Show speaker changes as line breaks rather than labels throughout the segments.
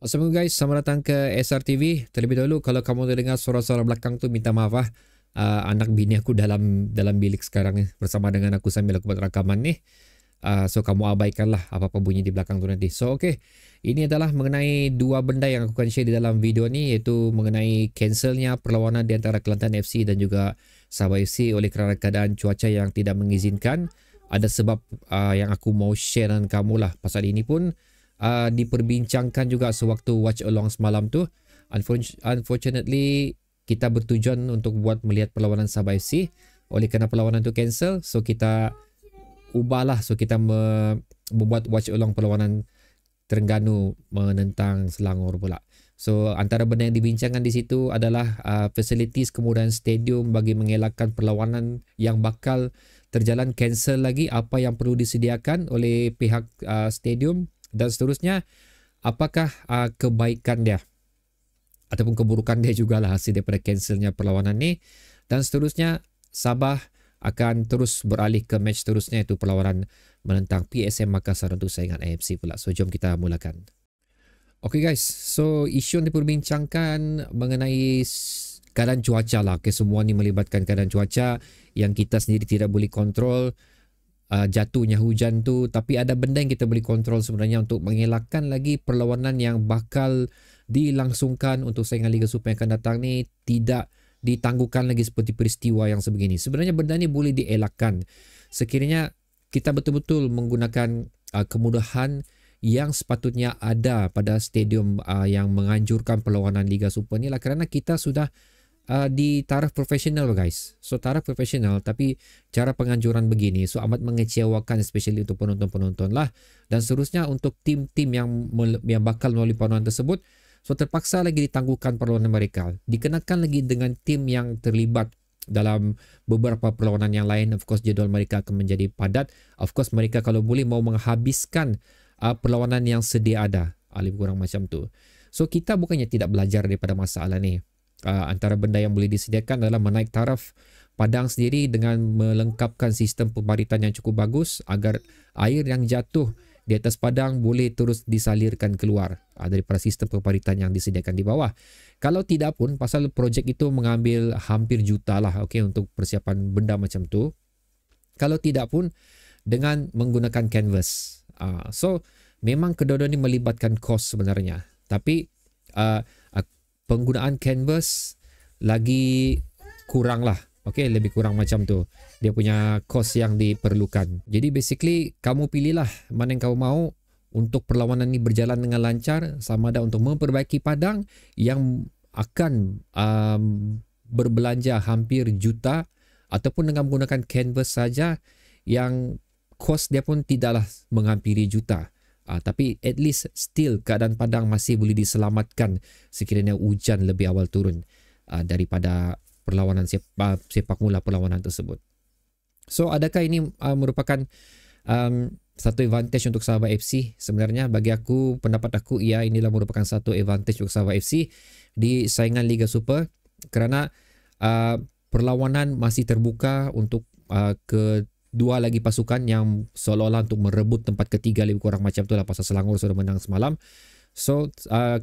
Assalamualaikum guys, selamat datang ke SRTV. Terlebih dahulu kalau kamu dengar suara-suara belakang tu minta maaf lah. Anak bini aku dalam bilik sekarang ni bersama dengan aku sambil aku buat rakaman ni. So kamu abaikanlah apa-apa bunyi di belakang tu nanti. So okay, ini adalah mengenai dua benda yang aku akan share di dalam video ni, iaitu mengenai cancelnya perlawanan di antara Kelantan FC dan juga Sabah FC oleh kerana keadaan cuaca yang tidak mengizinkan. Ada sebab yang aku mau share dengan kamu lah. Pasal ini pun diperbincangkan juga sewaktu watch along semalam tu. Unfortunately, kita bertujuan untuk buat melihat perlawanan Sabah FC. Oleh kerana perlawanan tu cancel, so kita ubahlah. So kita membuat watch along perlawanan Terengganu menentang Selangor pula. So antara benda yang dibincangkan di situ adalah facilities kemudian stadium bagi mengelakkan perlawanan yang bakal terjalan cancel lagi, apa yang perlu disediakan oleh pihak stadium dan seterusnya, apakah kebaikan dia ataupun keburukan dia jugalah hasil daripada cancelnya perlawanan ni, dan seterusnya Sabah akan terus beralih ke match terusnya, iaitu perlawanan menentang PSM Makassar untuk saingan AFC pula. So jom kita mulakan. Okay guys, so isu yang diperbincangkan mengenai keadaan cuaca lah. Okay, semua ni melibatkan keadaan cuaca yang kita sendiri tidak boleh kontrol. Jatuhnya hujan tu, tapi ada benda yang kita boleh kontrol sebenarnya untuk mengelakkan lagi perlawanan yang bakal dilangsungkan untuk saingan Liga Super yang akan datang ni tidak ditangguhkan lagi seperti peristiwa yang sebegini. Sebenarnya benda ni boleh dielakkan sekiranya kita betul-betul menggunakan kemudahan yang sepatutnya ada pada stadium yang menganjurkan perlawanan Liga Super ni lah, kerana kita sudah di taraf profesional guys. So taraf profesional tapi cara penganjuran begini, so amat mengecewakan, especially untuk penonton-penonton lah, dan seterusnya untuk tim-tim yang bakal melalui perlawanan tersebut. So terpaksa lagi ditangguhkan perlawanan mereka, dikenakan lagi dengan tim yang terlibat dalam beberapa perlawanan yang lain. Of course jadual mereka akan menjadi padat. Of course mereka kalau boleh mau menghabiskan perlawanan yang sedia ada, lebih kurang macam tu. So kita bukannya tidak belajar daripada masalah ni. Antara benda yang boleh disediakan adalah menaik taraf padang sendiri dengan melengkapkan sistem pembaritan yang cukup bagus agar air yang jatuh di atas padang boleh terus disalirkan keluar daripada sistem pembaritan yang disediakan di bawah. Kalau tidak pun, pasal projek itu mengambil hampir juta lah, okay, untuk persiapan benda macam tu. Kalau tidak pun dengan menggunakan canvas. So memang kedua-dua ni melibatkan kos sebenarnya, tapi penggunaan canvas lagi kurang lah. Okay, lebih kurang macam tu. Dia punya kos yang diperlukan. Jadi basically kamu pilihlah mana yang kamu mau untuk perlawanan ni berjalan dengan lancar, sama ada untuk memperbaiki padang yang akan berbelanja hampir juta, ataupun dengan menggunakan canvas saja yang kos dia pun tidaklah menghampiri juta. Tapi at least still keadaan padang masih boleh diselamatkan sekiranya hujan lebih awal turun daripada perlawanan sepak mula perlawanan tersebut. So adakah ini merupakan satu advantage untuk Sabah FC? Sebenarnya bagi aku, pendapat aku, ya, inilah merupakan satu advantage untuk Sabah FC di saingan Liga Super, kerana perlawanan masih terbuka untuk dua lagi pasukan yang seolah-olah untuk merebut tempat ketiga, lebih kurang macam tu lah, pasal Selangor sudah menang semalam. So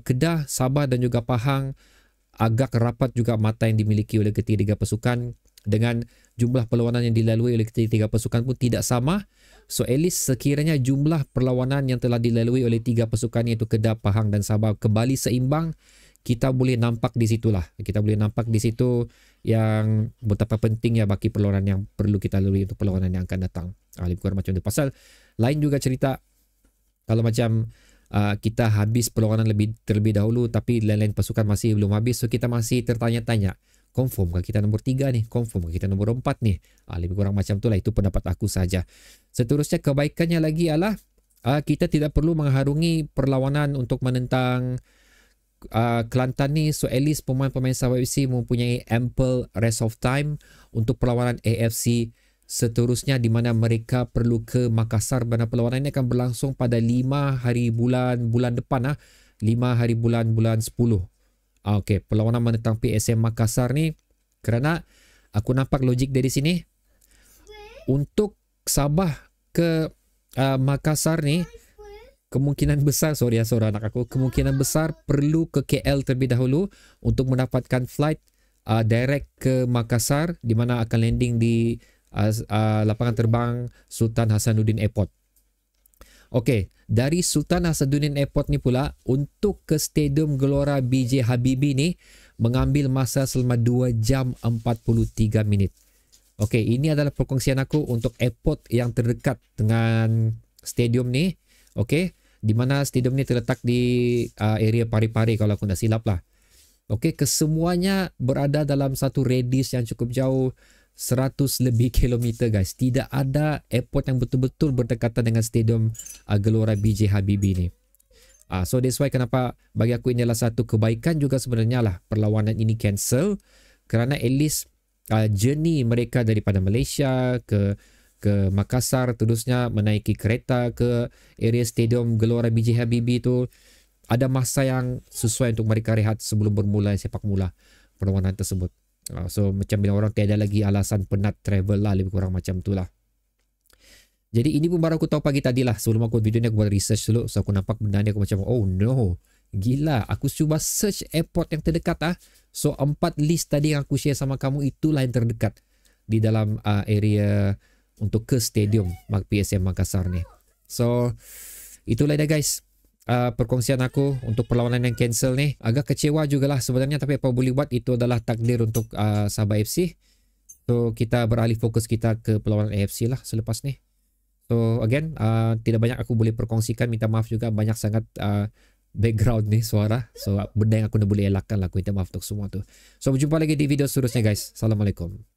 Kedah, Sabah dan juga Pahang agak rapat juga mata yang dimiliki oleh ketiga pasukan, dengan jumlah perlawanan yang dilalui oleh ketiga pasukan pun tidak sama. So at least sekiranya jumlah perlawanan yang telah dilalui oleh tiga pasukan, iaitu Kedah, Pahang dan Sabah, kembali seimbang, kita boleh nampak di situlah. Kita boleh nampak di situ yang betapa pentingnya bagi perlawanan yang perlu kita lalui untuk perlawanan yang akan datang. Lebih kurang macam tu. Pasal lain juga cerita kalau macam kita habis perlawanan terlebih dahulu, tapi lain-lain pasukan masih belum habis, so kita masih tertanya-tanya, confirm ke kita nombor 3 ni? Confirm ke kita nombor 4 ni? Lebih kurang macam tu lah. Itu pendapat aku saja. Seterusnya kebaikannya lagi adalah kita tidak perlu mengharungi perlawanan untuk menentang Kelantan ni. So at least pemain-pemain Sabah FC mempunyai ample rest of time untuk perlawanan AFC seterusnya, di mana mereka perlu ke Makassar. Mana perlawanan ini akan berlangsung pada 5 hari bulan depan 5 hari bulan 10. Okay, perlawanan menentang PSM Makassar ni, kerana aku nampak logik dari sini, untuk Sabah ke Makassar ni kemungkinan besar, sorry anak aku, kemungkinan besar perlu ke KL terlebih dahulu untuk mendapatkan flight direct ke Makassar, di mana akan landing di lapangan terbang Sultan Hasanuddin Airport. Okey, dari Sultan Hasanuddin Airport ni pula untuk ke Stadium Gelora BJ Habibie ni mengambil masa selama 2 jam 43 minit. Okey, ini adalah perkongsian aku untuk airport yang terdekat dengan stadium ni. Okey, di mana stadium ni terletak di area Pari-Pari kalau aku tak silap lah. Okey, kesemuanya berada dalam satu radius yang cukup jauh, 100 lebih kilometer guys. Tidak ada airport yang betul-betul berdekatan dengan stadium Gelora BJ Habibie ni. So that's why kenapa bagi aku ini adalah satu kebaikan juga sebenarnya lah perlawanan ini cancel, kerana at least journey mereka daripada Malaysia ke Makassar, terusnya menaiki kereta ke area stadium Gelora BJ Habibie tu, ada masa yang sesuai untuk mereka rehat sebelum bermula sepak mula perlawanan tersebut. So macam bila orang tiada lagi alasan penat travel lah, lebih kurang macam tu lah. Jadi ini pun baru aku tahu pagi tadi lah. Sebelum aku video ni aku buat research dulu. So aku nampak benda ni aku macam oh no, gila. Aku cuba search airport yang terdekat So 4 list tadi yang aku share sama kamu itulah yang terdekat di dalam area untuk ke stadium PSM Makassar ni. So itulah dia guys, perkongsian aku untuk perlawanan yang cancel ni. Agak kecewa jugalah sebenarnya, tapi apa boleh buat, itu adalah takdir untuk Sabah FC. So kita beralih fokus kita ke perlawanan AFC lah selepas ni. So again, tidak banyak aku boleh perkongsikan, minta maaf juga, banyak sangat background ni suara. So benda yang aku nak boleh elakkan lah, aku minta maaf untuk semua tu. So berjumpa lagi di video seterusnya guys. Assalamualaikum.